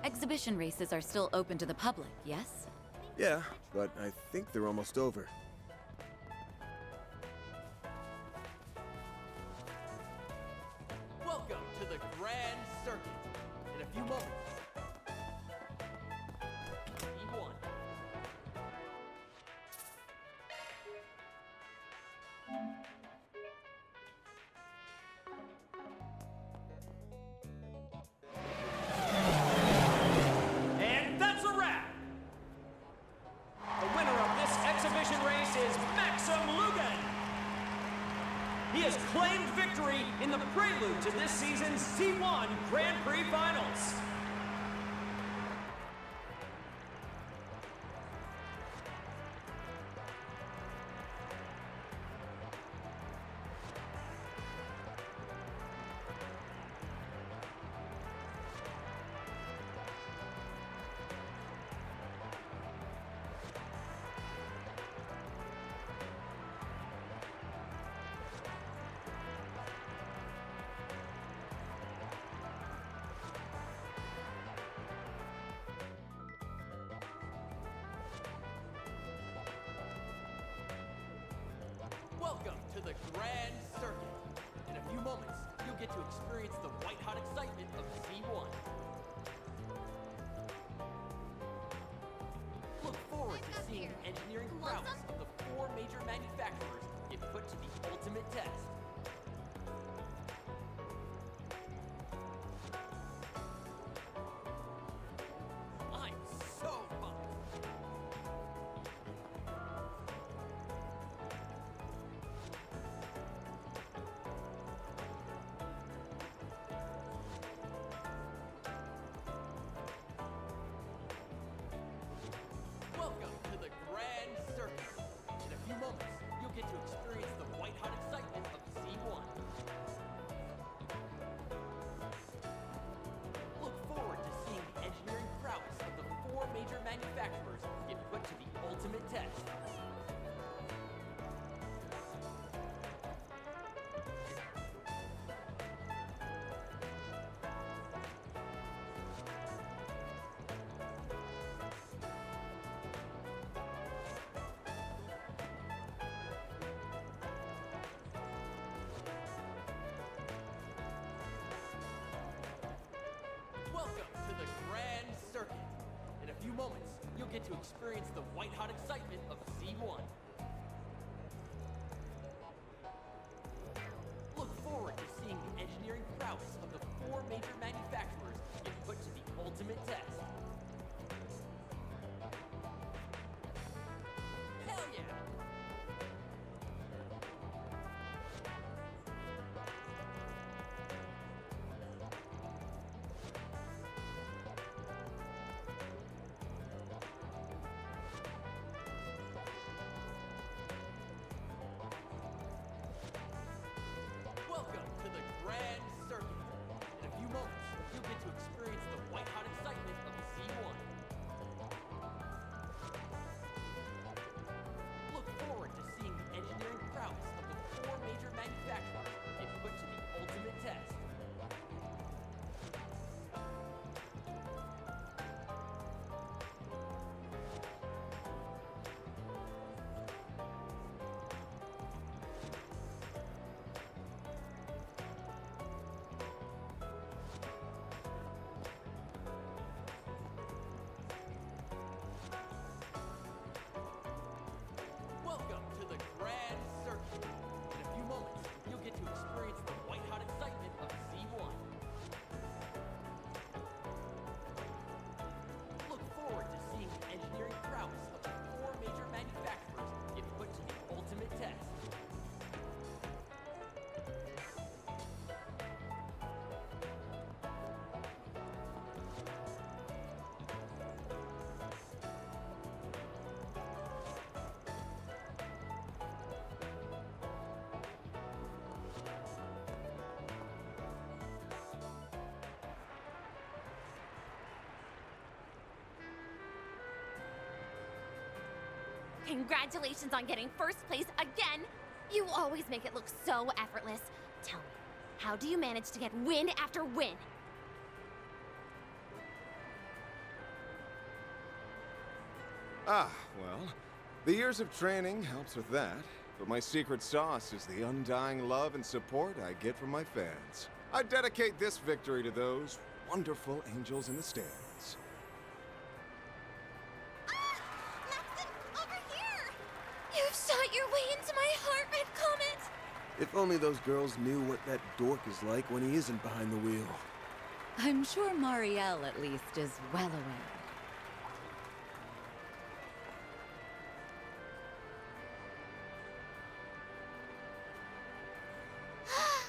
Exhibition races are still open to the public, yes? Yeah, but I think they're almost over. Welcome to the Grand Circuit. In a few moments, E1. And that's a wrap! The winner of this exhibition race is Maxim Lugan. He has claimed victory in the prelude to this season's C1 Grand Prix Finals. Welcome to the Grand Circuit. In a few moments, you'll get to experience the white-hot excitement of Z1. Look forward to seeing the engineering prowess of the 4 major manufacturers get put to the ultimate test. I'm so pumped. Welcome to the Grand Circuit. In a few moments, you'll get to experience the white-hot excitement of Z1. Look forward to seeing the engineering prowess of the 4 major manufacturers get put to the ultimate test. Welcome to the Grand Circuit. In a few moments, you'll get to experience the white-hot excitement of Z1. manufacturers get put to the ultimate test. Welcome to the Grand Circuit. In a few moments, you'll get to experience the white-hot excitement of Z1. Look forward to seeing the engineering prowess of the 4 major manufacturers get put to the ultimate test. Congratulations on getting first place again! You always make it look so effortless. Tell me, how do you manage to get win after win? Ah, well, the years of training helps with that, but my secret sauce is the undying love and support I get from my fans. I dedicate this victory to those wonderful angels in the stands. You've shot your way into my heart, Red Comet! If only those girls knew what that dork is like when he isn't behind the wheel. I'm sure Marielle, at least, is well aware.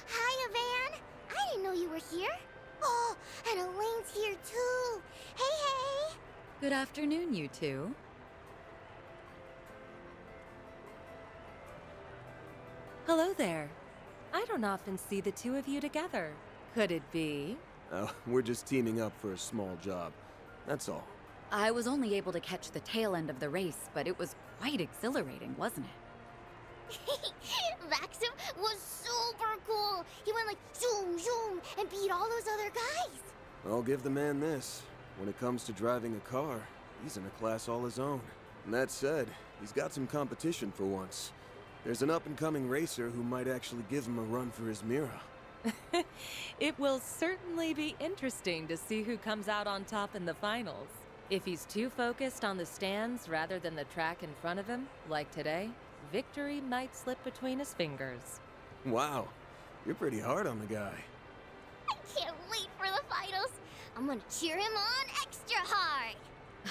Hiya, Van. I didn't know you were here. Oh, and Elaine's here too. Hey, hey. Good afternoon, you two. Hello there. I don't often see the two of you together. Could it be? Oh, we're just teaming up for a small job. That's all. I was only able to catch the tail end of the race, but it was quite exhilarating, wasn't it? Maxim was super cool. He went like zoom, zoom, and beat all those other guys. I'll give the man this. When it comes to driving a car, he's in a class all his own. And that said, he's got some competition for once. There's an up-and-coming racer who might actually give him a run for his mirror. It will certainly be interesting to see who comes out on top in the finals. If he's too focused on the stands rather than the track in front of him, like today, victory might slip between his fingers. Wow, you're pretty hard on the guy. I can't wait for the finals. I'm gonna cheer him on extra hard.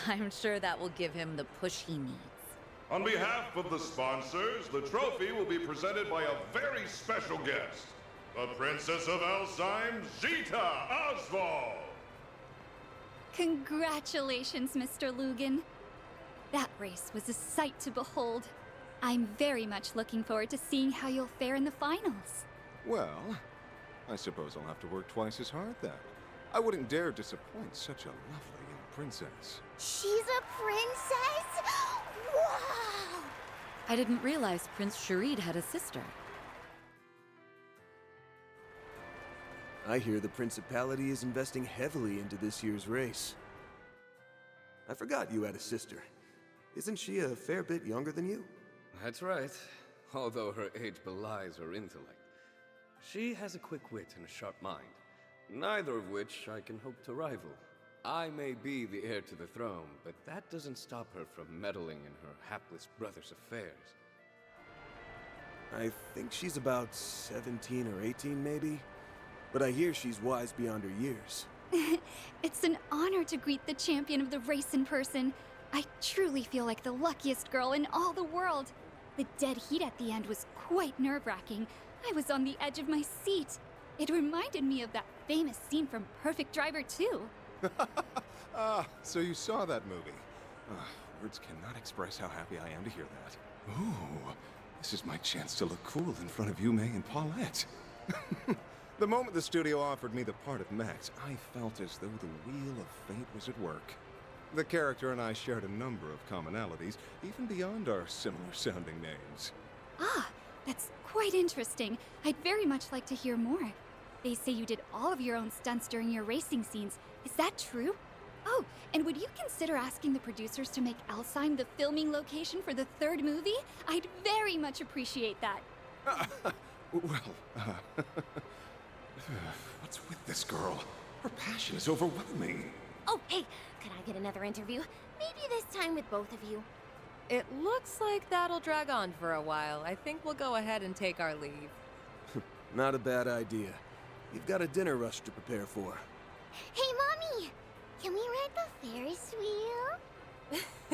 I'm sure that will give him the push he needs. On behalf of the sponsors, the trophy will be presented by a very special guest, the Princess of Alzheim, Zita Oswald. Congratulations, Mr. Lugan. That race was a sight to behold. I'm very much looking forward to seeing how you'll fare in the finals. Well, I suppose I'll have to work twice as hard then. I wouldn't dare disappoint such a lovely young princess. She's a princess? Wow! I didn't realize Prince Sharid had a sister. I hear the Principality is investing heavily into this year's race. I forgot you had a sister. Isn't she a fair bit younger than you? That's right, although her age belies her intellect. She has a quick wit and a sharp mind, neither of which I can hope to rival. I may be the heir to the throne, but that doesn't stop her from meddling in her hapless brother's affairs. I think she's about 17 or 18 maybe, but I hear she's wise beyond her years. It's an honor to greet the champion of the race in person. I truly feel like the luckiest girl in all the world. The dead heat at the end was quite nerve-wracking. I was on the edge of my seat. It reminded me of that famous scene from Perfect Driver 2. Ah, so you saw that movie. Words cannot express how happy I am to hear that. Ooh, this is my chance to look cool in front of Yume and Paulette. The moment the studio offered me the part of Max, I felt as though the wheel of fate was at work. The character and I shared a number of commonalities, even beyond our similar-sounding names. Ah, that's quite interesting. I'd very much like to hear more. They say you did all of your own stunts during your racing scenes. Is that true? Oh, and would you consider asking the producers to make Alsheim the filming location for the third movie? I'd very much appreciate that. What's with this girl? Her passion is overwhelming. Oh, hey, could I get another interview? Maybe this time with both of you. It looks like that'll drag on for a while. I think we'll go ahead and take our leave. Not a bad idea. You've got a dinner rush to prepare for. Hey, Mommy! Can we ride the Ferris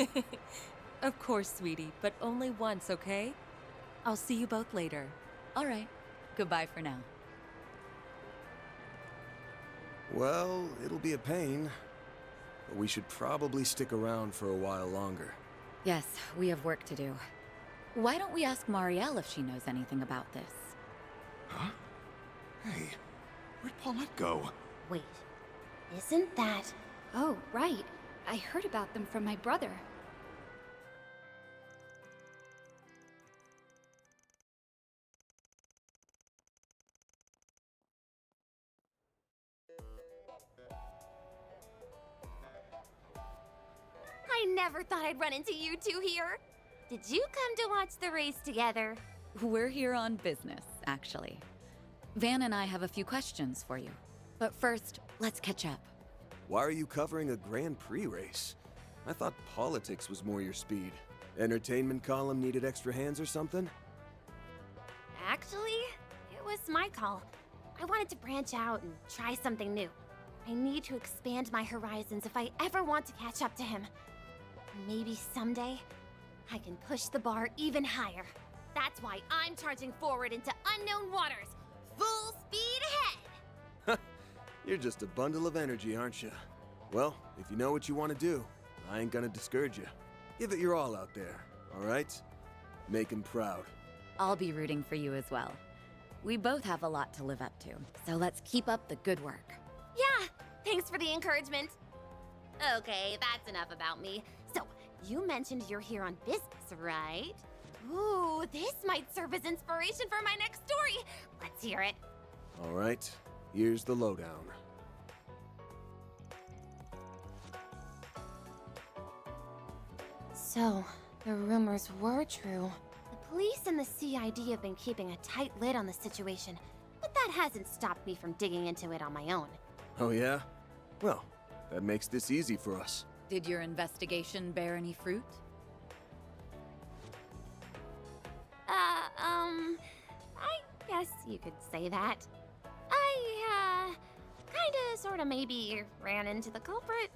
wheel? Of course, sweetie, but only once, okay? I'll see you both later. All right. Goodbye for now. Well, it'll be a pain. But we should probably stick around for a while longer. Yes, we have work to do. Why don't we ask Marielle if she knows anything about this? Huh? Hey, where'd Paulette go? Wait, isn't that... Oh, right. I heard about them from my brother. I never thought I'd run into you two here. Did you come to watch the race together? We're here on business, actually. Van and I have a few questions for you. But first, let's catch up. Why are you covering a Grand Prix race? I thought politics was more your speed. Entertainment column needed extra hands or something? Actually, it was my call. I wanted to branch out and try something new. I need to expand my horizons if I ever want to catch up to him. Maybe someday, I can push the bar even higher. That's why I'm charging forward into unknown waters. Full speed ahead! You're just a bundle of energy, aren't you? Well, if you know what you want to do, I ain't gonna discourage you. Give it your all out there, all right? Make him proud. I'll be rooting for you as well. We both have a lot to live up to, so let's keep up the good work. Yeah, thanks for the encouragement. Okay, that's enough about me. So, you mentioned you're here on business, right? Ooh, this might serve as inspiration for my next story. Let's hear it. All right, here's the lowdown. So, the rumors were true. The police and the CID have been keeping a tight lid on the situation, but that hasn't stopped me from digging into it on my own. Oh yeah? Well, that makes this easy for us. Did your investigation bear any fruit? I guess you could say that. I, kinda, sorta, maybe ran into the culprit.